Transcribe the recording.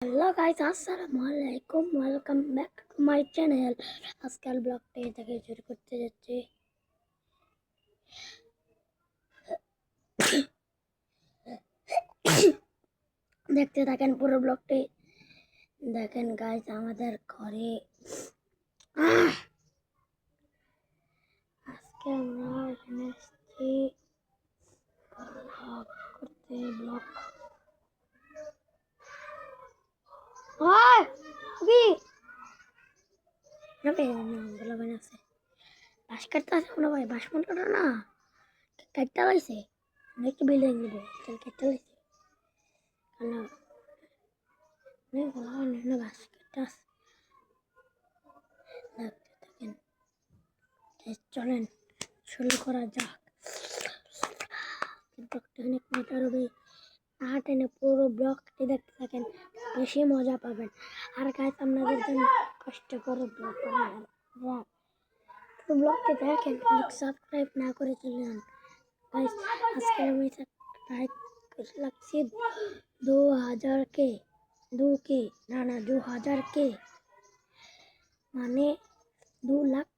Hello guys, আসসালামু আলাইকুম, welcome back to my channel. আজকাল ব্লগটা থেকে শুরু করতে যাচ্ছি। দেখতে থাকেন পুরো ব্লগটি। দেখেন গাইস, আমাদের ঘরে আজকে আমরা এখানে এসেছি ব্লগ করতে। ব্লগ আছে বাস কাটতে আছে কোনো ভাই, বাস মনে করো না কাটতে লাইছে নাকি বিল্ডিং দিব তাহলে কাটতে লাইছে বাস কাটতে আছে। দেখতে থাকেন, চলেন শুরু করা যাক। অনেক মজা হবে, না টেনে পুরো ব্লগটি দেখতে থাকেন, বেশি মজা পাবেন। আর গাইস, আপনাদের জন্য কষ্ট করে ব্লগ বানালাম, পুরো ব্লগটি দেখেন, সাবস্ক্রাইব না করে চলে যান গাইস। আজকে আমি সাবস্ক্রাইব লাগছি 2000 কে, 2 কে, না 2000 কে, মানে 2 লাখ